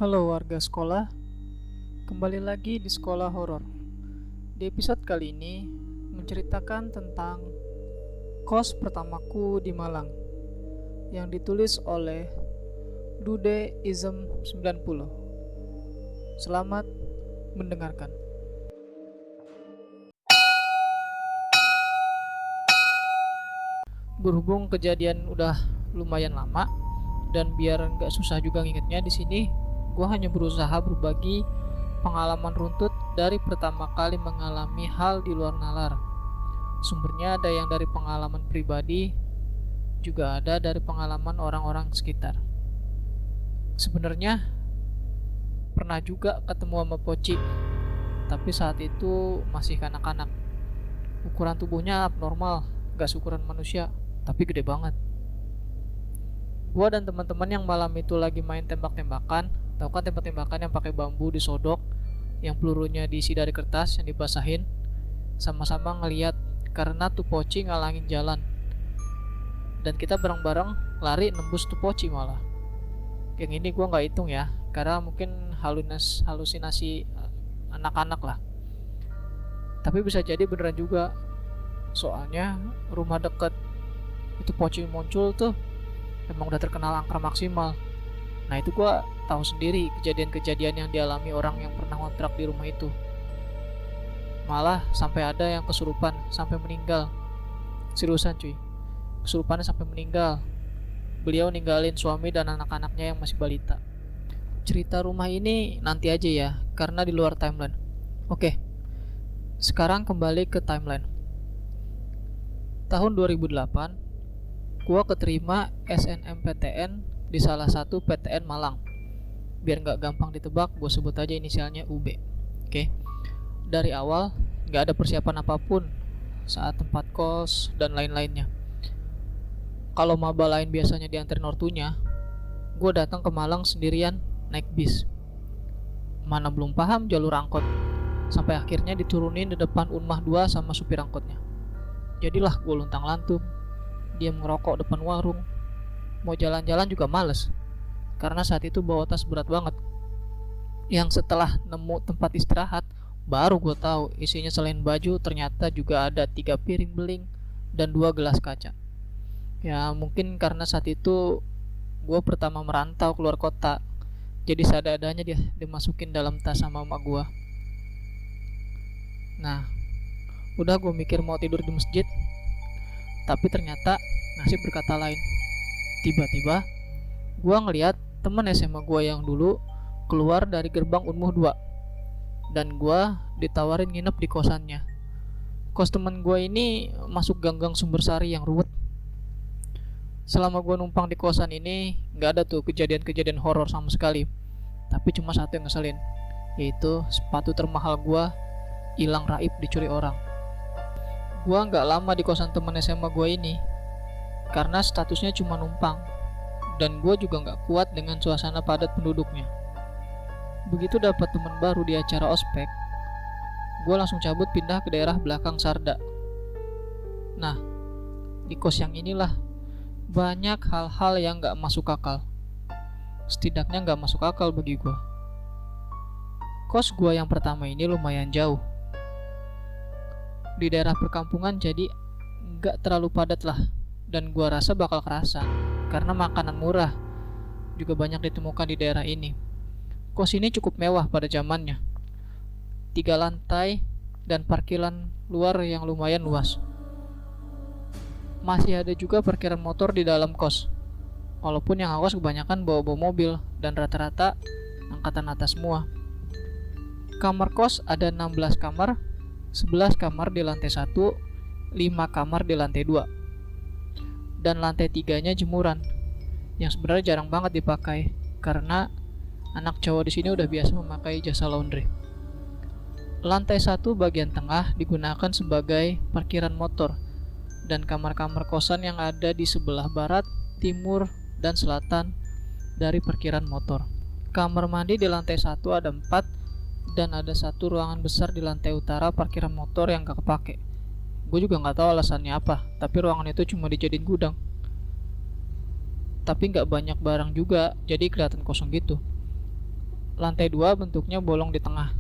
Halo warga sekolah, kembali lagi di Sekolah Horor. Di episode kali ini menceritakan tentang kos pertamaku di Malang yang ditulis oleh Dude Ism 90. Selamat mendengarkan. Berhubung kejadian udah lumayan lama dan biar nggak susah juga ngingetnya di sini, gue hanya berusaha berbagi pengalaman runtut dari pertama kali mengalami hal di luar nalar. Sumbernya ada yang dari pengalaman pribadi, juga ada dari pengalaman orang-orang sekitar. Sebenarnya pernah juga ketemu sama Poci, tapi saat itu masih kanak-kanak. Ukuran tubuhnya abnormal, gak seukuran manusia, tapi gede banget. Gua dan teman-teman yang malam itu lagi main tembak-tembakan. Tahu kan tembak-tembakan yang pakai bambu disodok, yang pelurunya diisi dari kertas yang dibasahin. Sama-sama ngeliat karena tuh Poci ngalangin jalan. Dan kita bareng-bareng lari nembus tuh Poci malah. Yang ini gua nggak hitung ya, karena mungkin halusinasi anak-anak lah. Tapi bisa jadi beneran juga. Soalnya rumah deket itu Poci muncul tuh emang udah terkenal angker maksimal. Nah itu gue tahu sendiri kejadian-kejadian yang dialami orang yang pernah ngontrak di rumah itu. Malah sampai ada yang kesurupan sampai meninggal. Seriusan cuy, kesurupannya sampai meninggal. Beliau ninggalin suami dan anak-anaknya yang masih balita. Cerita rumah ini nanti aja ya, karena di luar timeline. Oke, sekarang kembali ke timeline. Tahun 2008, gua keterima SNMPTN di salah satu PTN Malang. Biar nggak gampang ditebak, gue sebut aja inisialnya UB. Oke. Dari awal nggak ada persiapan apapun saat tempat kos dan lain-lainnya. Kalau maba lain biasanya dianterin ortunya, gue datang ke Malang sendirian naik bis. Mana belum paham jalur angkot, sampai akhirnya diturunin di depan Unmah 2 sama supir angkotnya. Jadilah gue luntang-lantung, diam ngerokok depan warung. Mau jalan-jalan juga males, karena saat itu bawa tas berat banget. Yang setelah nemu tempat istirahat, baru gue tahu isinya selain baju ternyata juga ada 3 piring beling dan 2 gelas kaca. Ya mungkin karena saat itu gue pertama merantau keluar kota, jadi seadanya dia dimasukin dalam tas sama emak gue. Nah, udah gue mikir mau tidur di masjid, tapi ternyata nasib berkata lain. Tiba-tiba gue ngeliat temen SMA gue yang dulu keluar dari gerbang Unmuh 2, dan gue ditawarin nginep di kosannya. Kos temen gue ini masuk ganggang Sumbersari yang ruwet. Selama gue numpang di kosan ini gak ada tuh kejadian-kejadian horor sama sekali. Tapi cuma satu yang ngeselin, yaitu sepatu termahal gue hilang raib dicuri orang. Gue gak lama di kosan temen SMA gue ini, karena statusnya cuma numpang, dan gue juga gak kuat dengan suasana padat penduduknya. Begitu dapat teman baru di acara ospek, gue langsung cabut pindah ke daerah belakang Sarda. Nah, di kos yang inilah banyak hal-hal yang gak masuk akal. Setidaknya gak masuk akal bagi gue. Kos gue yang pertama ini lumayan jauh, di daerah perkampungan, jadi gak terlalu padat lah. Dan gua rasa bakal kerasa karena makanan murah juga banyak ditemukan di daerah ini. Kos ini cukup mewah pada zamannya, 3 lantai dan parkiran luar yang lumayan luas. Masih ada juga parkiran motor di dalam kos, walaupun yang ngekos kebanyakan bawa-bawa mobil dan rata-rata angkatan atas semua. Kamar kos ada 16 kamar, 11 kamar di lantai 1, 5 kamar di lantai 2. Dan lantai 3-nya jemuran, yang sebenarnya jarang banget dipakai karena anak cowok di sini udah biasa memakai jasa laundry. Lantai 1 bagian tengah digunakan sebagai parkiran motor, dan kamar-kamar kosan yang ada di sebelah barat, timur, dan selatan dari parkiran motor. Kamar mandi di lantai 1 ada 4, dan ada 1 ruangan besar di lantai utara parkiran motor yang gak kepake. Gue juga gak tahu alasannya apa, tapi ruangan itu cuma dijadiin gudang. Tapi gak banyak barang juga, jadi kelihatan kosong gitu. lantai 2 bentuknya bolong di tengah,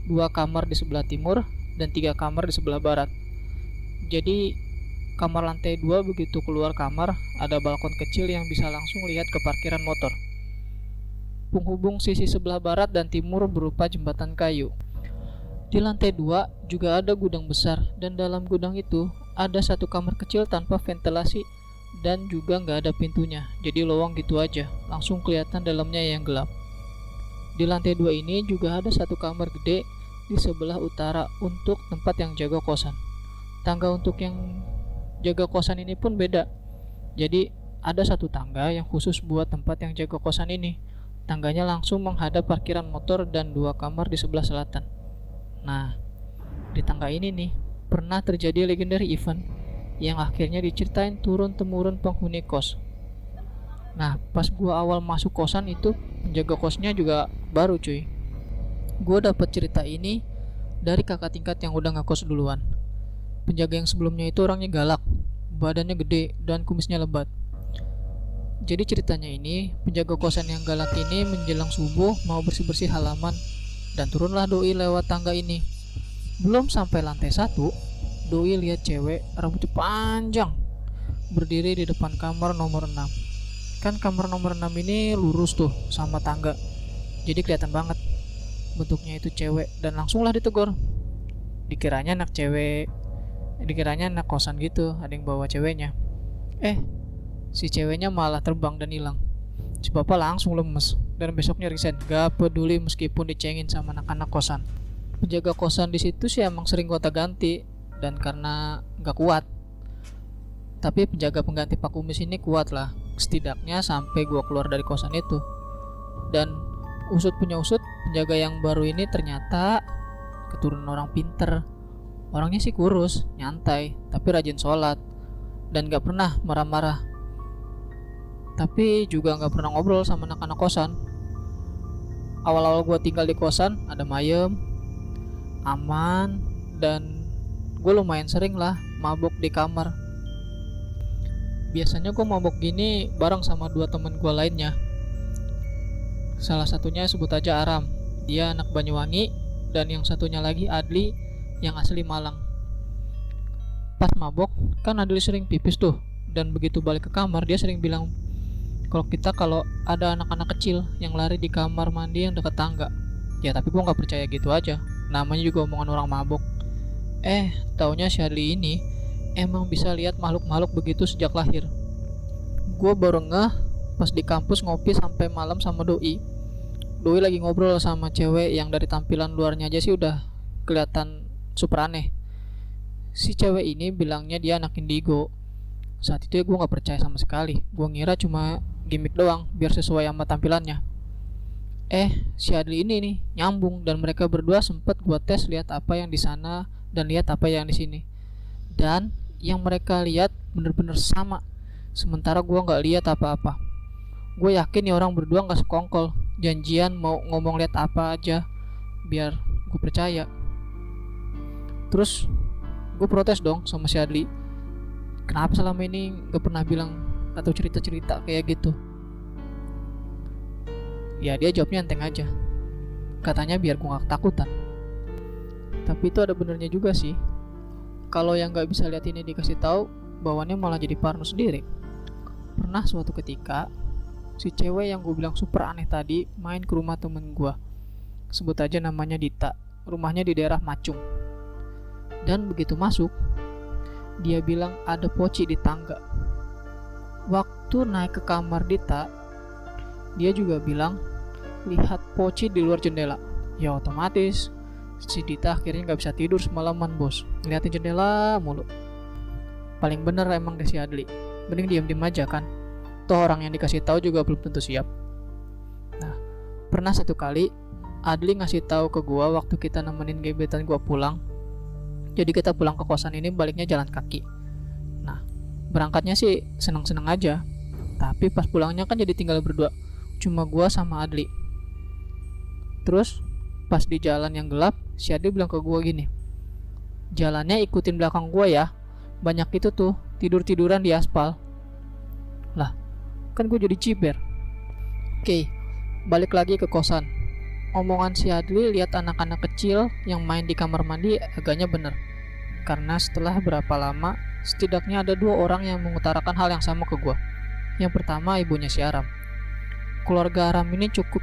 2 kamar di sebelah timur, dan 3 kamar di sebelah barat. Jadi kamar lantai 2 begitu keluar kamar, ada balkon kecil yang bisa langsung lihat ke parkiran motor. Penghubung sisi sebelah barat dan timur berupa jembatan kayu. Di lantai 2 juga ada gudang besar, dan dalam gudang itu ada satu kamar kecil tanpa ventilasi dan juga nggak ada pintunya, jadi lowong gitu aja, langsung kelihatan dalamnya yang gelap. Di lantai 2 ini juga ada satu kamar gede di sebelah utara untuk tempat yang jaga kosan. Tangga untuk yang jaga kosan ini pun beda. Jadi ada satu tangga yang khusus buat tempat yang jaga kosan ini. Tangganya langsung menghadap parkiran motor dan 2 kamar di sebelah selatan. Nah, di tangga ini nih pernah terjadi legendary event yang akhirnya diceritain turun-temurun penghuni kos. Nah, pas gua awal masuk kosan itu, penjaga kosnya juga baru cuy. Gua dapet cerita ini dari kakak tingkat yang udah ngekos duluan. Penjaga yang sebelumnya itu orangnya galak, badannya gede, dan kumisnya lebat. Jadi ceritanya ini, penjaga kosan yang galak ini menjelang subuh mau bersih-bersih halaman, dan turunlah doi lewat tangga ini. Belum sampai lantai 1, doi lihat cewek rambutnya panjang berdiri di depan kamar nomor 6. Kan kamar nomor 6 ini lurus tuh sama tangga, jadi kelihatan banget bentuknya itu cewek, dan langsunglah ditegur. Dikiranya anak kosan gitu, ada yang bawa ceweknya. Si ceweknya malah terbang dan hilang. Si bapak langsung lemes dan besoknya resign, gak peduli meskipun dicengin sama anak-anak kosan. Penjaga kosan di situ sih emang sering gonta-ganti, dan karena gak kuat. Tapi penjaga pengganti Pak Kumis ini kuat lah, setidaknya sampai gua keluar dari kosan itu. Dan usut punya usut, penjaga yang baru ini ternyata keturunan orang pinter. Orangnya sih kurus, nyantai, tapi rajin sholat, dan gak pernah marah-marah. Tapi juga gak pernah ngobrol sama anak-anak kosan. Awal-awal gue tinggal di kosan, ada mayem, aman, dan gue lumayan sering lah mabuk di kamar. Biasanya gue mabuk gini bareng sama 2 temen gue lainnya. Salah satunya sebut aja Aram, dia anak Banyuwangi, dan yang satunya lagi Adli yang asli Malang. Pas mabok kan Adli sering pipis tuh, dan begitu balik ke kamar dia sering bilang kalau ada anak-anak kecil yang lari di kamar mandi yang dekat tangga. Ya tapi gue nggak percaya gitu aja, namanya juga omongan orang mabok. Taunya si Adli ini emang bisa lihat makhluk-makhluk begitu sejak lahir. Gue baru ngeh pas di kampus ngopi sampai malam sama doi. Doi lagi ngobrol sama cewek yang dari tampilan luarnya aja sih udah kelihatan super aneh. Si cewek ini bilangnya dia anak indigo. Saat itu ya gue gak percaya sama sekali. Gue ngira cuma gimmick doang biar sesuai sama tampilannya. Si Adli ini nih nyambung, dan mereka berdua sempet gue tes lihat apa yang di sana dan lihat apa yang di sini. Dan yang mereka lihat bener-bener sama, sementara gue gak lihat apa-apa. Gue yakin nih orang berdua gak sekongkol, janjian mau ngomong lihat apa aja biar gue percaya. Terus gue protes dong sama si Adli, kenapa selama ini gak pernah bilang atau cerita-cerita kayak gitu. Ya dia jawabnya enteng aja, katanya biar gue gak ketakutan. Tapi itu ada benernya juga sih. Kalau yang gak bisa lihat ini dikasih tahu, bawaannya malah jadi parno sendiri. Pernah suatu ketika, si cewek yang gue bilang super aneh tadi main ke rumah temen gue, sebut aja namanya Dita. Rumahnya di daerah Macung. Dan begitu masuk, dia bilang ada poci di tangga. Waktu naik ke kamar Dita, dia juga bilang lihat poci di luar jendela. Ya otomatis si Dita akhirnya gak bisa tidur semalaman bos, ngeliatin jendela mulu. Paling bener emang deh si Adli, mending diam-diam aja kan, toh orang yang dikasih tahu juga belum tentu siap. Nah, pernah satu kali Adli ngasih tahu ke gua waktu kita nemenin gebetan gua pulang. Jadi kita pulang ke kosan ini baliknya jalan kaki. Nah, berangkatnya sih seneng-seneng aja, tapi pas pulangnya kan jadi tinggal berdua, cuma gua sama Adli. Terus pas di jalan yang gelap, si Adli bilang ke gua gini, jalannya ikutin belakang gua ya, banyak itu tuh tidur-tiduran di aspal. Lah, kan gua jadi ciber. Oke, balik lagi ke kosan. Omongan si Adli lihat anak-anak kecil yang main di kamar mandi agaknya bener. Karena setelah berapa lama, setidaknya ada 2 orang yang mengutarakan hal yang sama ke gua. Yang pertama ibunya si Aram. Keluarga Aram ini cukup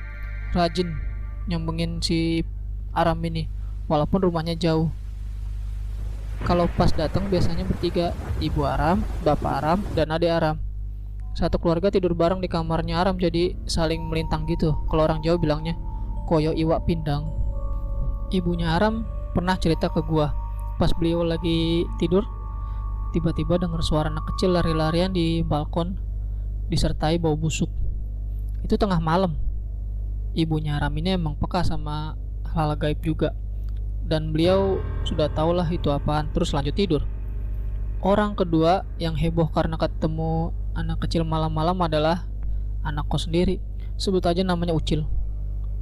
rajin nyambungin si Aram ini, walaupun rumahnya jauh. Kalau pas datang biasanya bertiga, ibu Aram, bapak Aram, dan adik Aram. Satu keluarga tidur bareng di kamarnya Aram, jadi saling melintang gitu. Kalau orang Jawa bilangnya koyo iwak pindang. Ibunya Aram pernah cerita ke gua, pas beliau lagi tidur, tiba-tiba dengar suara anak kecil lari-larian di balkon disertai bau busuk. Itu tengah malam. Ibunya Aram ini emang peka sama hal gaib juga, dan beliau sudah tahulah itu apaan, terus lanjut tidur. Orang kedua yang heboh karena ketemu anak kecil malam-malam adalah anak kos sendiri. Sebut aja namanya Ucil.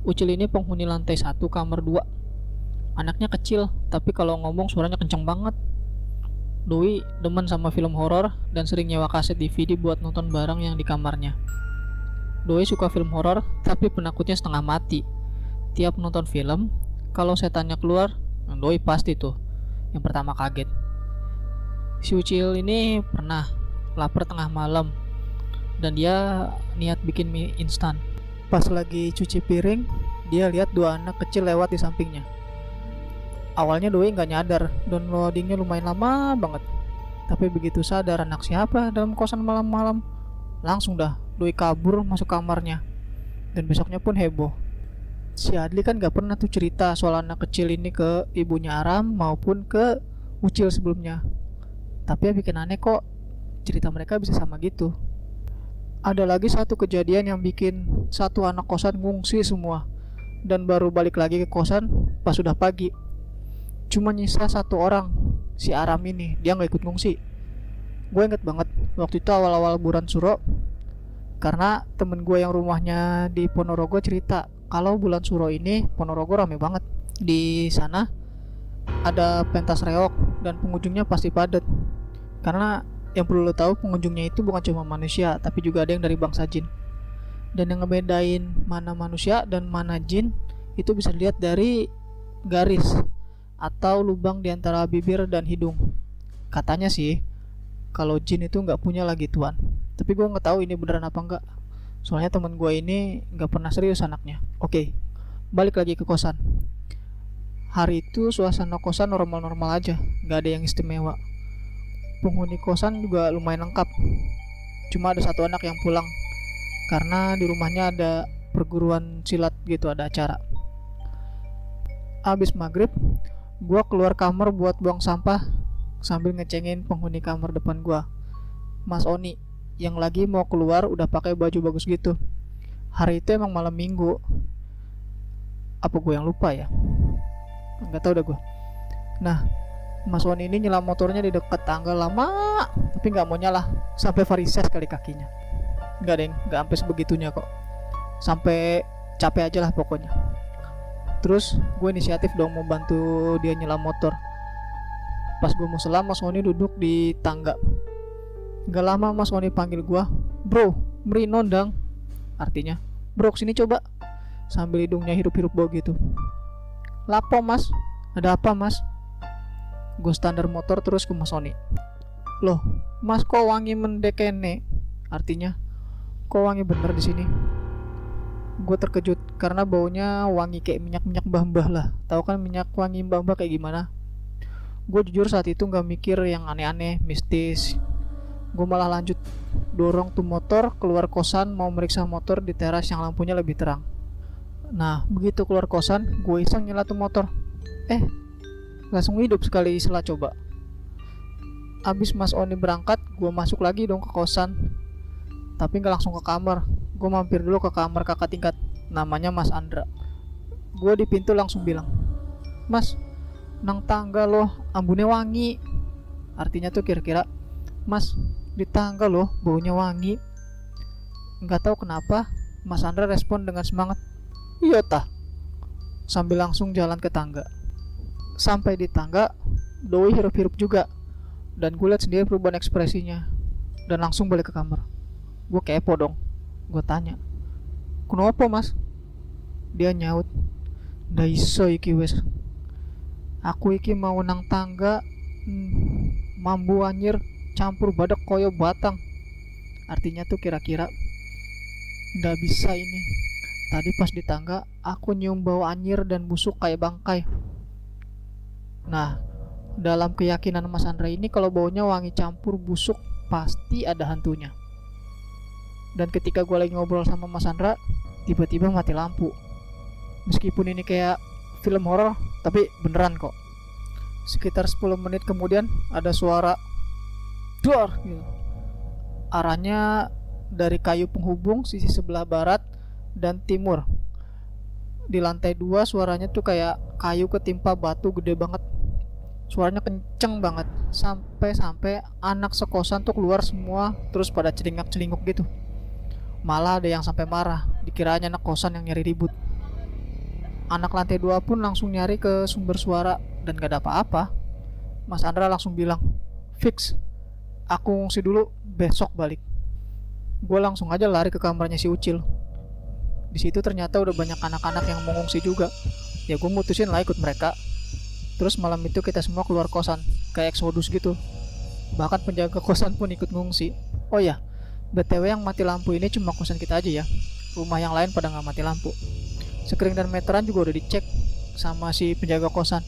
Ucil ini penghuni lantai 1 kamar 2. Anaknya kecil, tapi kalau ngomong suaranya kenceng banget. Doi demen sama film horor dan sering nyewa kaset DVD buat nonton bareng yang di kamarnya. Doi suka film horor, tapi penakutnya setengah mati. Tiap nonton film, kalau setannya keluar, Doi pasti tuh yang pertama kaget. Si Ucil ini pernah lapar tengah malam dan dia niat bikin mie instan. Pas lagi cuci piring, dia lihat 2 anak kecil lewat di sampingnya. Awalnya Doi nggak nyadar, downloadingnya lumayan lama banget. Tapi begitu sadar anak siapa dalam kosan malam-malam, langsung dah Doi kabur masuk kamarnya. Dan besoknya pun heboh. Si Adli kan gak pernah tuh cerita soal anak kecil ini ke ibunya Aram maupun ke Ucil sebelumnya. Tapi yang bikin aneh kok cerita mereka bisa sama gitu. Ada lagi satu kejadian yang bikin satu anak kosan ngungsi semua, dan baru balik lagi ke kosan pas sudah pagi. Cuma nyisa 1 orang, si Aram ini, dia gak ikut ngungsi. Gue inget banget waktu itu awal-awal bulan Suro, karena temen gue yang rumahnya di Ponorogo cerita kalau bulan Suro ini Ponorogo rame banget. Di sana ada pentas reok dan pengunjungnya pasti padat. Karena yang perlu lo tahu, pengunjungnya itu bukan cuma manusia, tapi juga ada yang dari bangsa jin. Dan yang ngebedain mana manusia dan mana jin itu bisa dilihat dari garis atau lubang di antara bibir dan hidung. Katanya sih kalau jin itu nggak punya lagi tuan. Tapi gue nggak tahu ini beneran apa enggak. Soalnya teman gue ini nggak pernah serius anaknya. Oke, balik lagi ke kosan. Hari itu suasana kosan normal-normal aja, nggak ada yang istimewa. Penghuni kosan juga lumayan lengkap. Cuma ada 1 anak yang pulang karena di rumahnya ada perguruan silat gitu, ada acara. Abis maghrib, gue keluar kamar buat buang sampah sambil ngecengin penghuni kamar depan gue, Mas Oni, yang lagi mau keluar udah pakai baju bagus gitu. Hari itu emang malam minggu. Apa gue yang lupa ya? Nggak tahu dah gue. Nah, Mas Oni ini nyala motornya di dekat tangga lama, tapi nggak mau nyala sampai varises kali kakinya. Nggak deng, nggak sampai sebegitunya kok. Sampai capek aja lah pokoknya. Terus gue inisiatif dong mau bantu dia nyala motor. Pas gue mau selam, Mas Oni duduk di tangga. Gak lama Mas Oni panggil gue, "Bro, merinon dang." Artinya, "Bro, sini coba." Sambil hidungnya hirup-hirup bau gitu. "Lapo Mas? Ada apa Mas?" Gue standar motor terus ke Mas Oni. "Loh, Mas kok wangi mendekene?" Artinya, kok wangi bener di sini. Gue terkejut karena baunya wangi kayak minyak-minyak mbah-mbah lah. Tahu kan minyak wangi mbah-mbah kayak gimana? Gue jujur saat itu gak mikir yang aneh-aneh, mistis. Gue malah lanjut dorong tuh motor keluar kosan, mau meriksa motor di teras yang lampunya lebih terang. Nah, begitu keluar kosan, gue iseng nyala tuh motor. Langsung hidup sekali setelah coba. Abis Mas Oni berangkat, gue masuk lagi dong ke kosan. Tapi gak langsung ke kamar. Gue mampir dulu ke kamar kakak tingkat, namanya Mas Andra. Gue di pintu langsung bilang, "Mas, nang tangga loh, ambune wangi." Artinya tuh kira-kira, "Mas, di tangga loh, baunya wangi." Nggak tahu kenapa Mas Andra respon dengan semangat, "Iya tah." Sambil langsung jalan ke tangga. Sampai di tangga, Doi hirup-hirup juga, dan gue liat sendiri perubahan ekspresinya. Dan langsung balik ke kamar. Gue kepo dong. Gue tanya, "Kenapa Mas?" Dia nyaut, Ndak iso iki wes. Aku iki mau nang tangga, mambu anyir campur badak koyo batang. Artinya tuh kira-kira ndak bisa ini. Tadi pas di tangga aku nyium bau anyir dan busuk kayak bangkai. Nah, dalam keyakinan Mas Andra ini kalau baunya wangi campur busuk pasti ada hantunya. Dan ketika gue lagi ngobrol sama Mas Andra, tiba-tiba mati lampu. Meskipun ini kayak film horor, tapi beneran kok. Sekitar 10 menit kemudian ada suara duar gitu. Arahnya dari kayu penghubung sisi sebelah barat dan timur. Di lantai 2 suaranya tuh kayak kayu ketimpa batu gede banget. Suaranya kenceng banget, sampai anak sekosan tuh keluar semua terus pada celingak-celinguk gitu. Malah ada yang sampai marah, dikiranya anak kosan yang nyari ribut. Anak lantai 2 pun langsung nyari ke sumber suara dan gak ada apa-apa. Mas Andra langsung bilang, "Fix, aku ngungsi dulu, besok balik." Gue langsung aja lari ke kamarnya si Ucil. Di situ ternyata udah banyak anak-anak yang mau ngungsi juga. Ya gue mutusin lah ikut mereka. Terus malam itu kita semua keluar kosan, kayak eksodus gitu. Bahkan penjaga kosan pun ikut ngungsi. Oh ya, BTW yang mati lampu ini cuma kosan kita aja ya. Rumah yang lain pada nggak mati lampu. Sekring dan meteran juga udah dicek sama si penjaga kosan.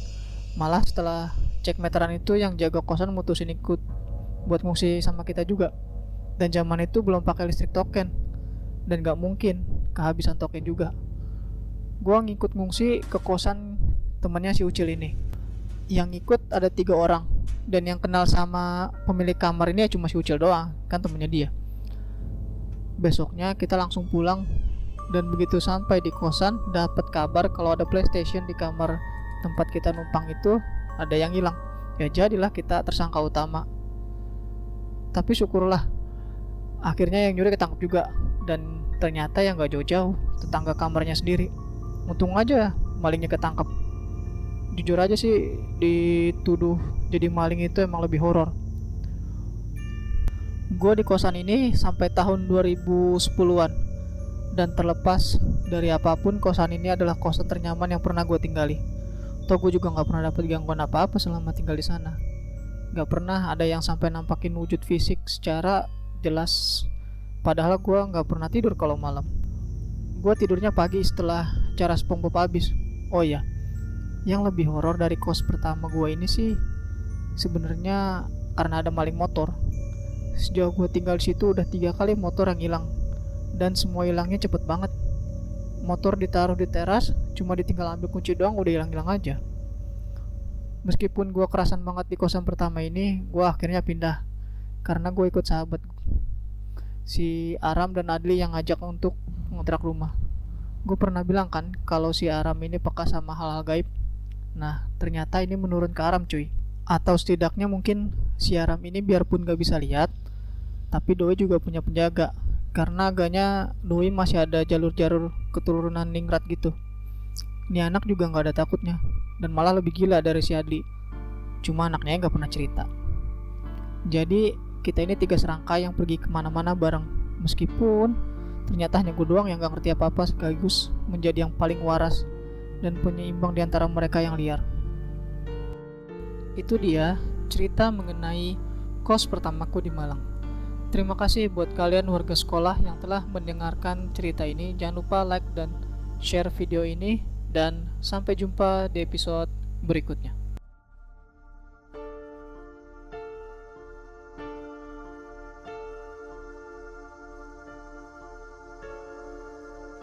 Malah setelah cek meteran itu yang jaga kosan mutusin ikut buat ngungsi sama kita juga. Dan zaman itu belum pakai listrik token dan gak mungkin kehabisan token juga. Gua ngikut ngungsi ke kosan temennya si Ucil ini. Yang ikut ada 3 orang dan yang kenal sama pemilik kamar ini ya cuma si Ucil doang, kan temennya dia. Besoknya kita langsung pulang dan begitu sampai di kosan dapat kabar kalau ada PlayStation di kamar tempat kita numpang itu ada yang hilang. Ya jadilah kita tersangka utama. Tapi syukurlah akhirnya yang nyuri ketangkep juga. Dan ternyata yang gak jauh-jauh, tetangga kamarnya sendiri. Untung aja malingnya ketangkep. Jujur aja sih, dituduh jadi maling itu emang lebih horor. Gue di kosan ini sampai tahun 2010-an. Dan terlepas dari apapun, kosan ini adalah kosan ternyaman yang pernah gue tinggali. Toh gue juga gak pernah dapet gangguan apa-apa selama tinggal di sana. Gak pernah ada yang sampai nampakin wujud fisik secara jelas. Padahal gue gak pernah tidur kalau malam. Gue tidurnya pagi setelah acara SpongeBob habis. Oh iya, yang lebih horor dari kos pertama gue ini sih sebenarnya karena ada maling motor. Sejauh gue tinggal di situ udah 3 kali motor yang hilang. Dan semua hilangnya cepet banget. Motor ditaruh di teras, cuma ditinggal ambil kunci doang udah hilang-hilang aja. Meskipun gue kerasan banget di kosan pertama ini, gue akhirnya pindah karena gue ikut sahabat si Aram dan Adli yang ngajak untuk ngontrak rumah. Gue pernah bilang kan kalau si Aram ini peka sama hal-hal gaib. Nah ternyata ini menurun ke Aram cuy. Atau setidaknya mungkin si Aram ini biarpun gak bisa lihat, tapi Doi juga punya penjaga. Karena agaknya Doi masih ada jalur-jalur keturunan ningrat gitu. Ini anak juga gak ada takutnya, dan malah lebih gila dari si Adli. Cuma anaknya gak pernah cerita. Jadi kita ini 3 serangkai yang pergi kemana-mana bareng. Meskipun ternyata hanya gue doang yang gak ngerti apa-apa, sekaligus menjadi yang paling waras dan penyeimbang di antara mereka yang liar. Itu dia cerita mengenai kos pertamaku di Malang. Terima kasih buat kalian warga sekolah yang telah mendengarkan cerita ini. Jangan lupa like dan share video ini, dan sampai jumpa di episode berikutnya.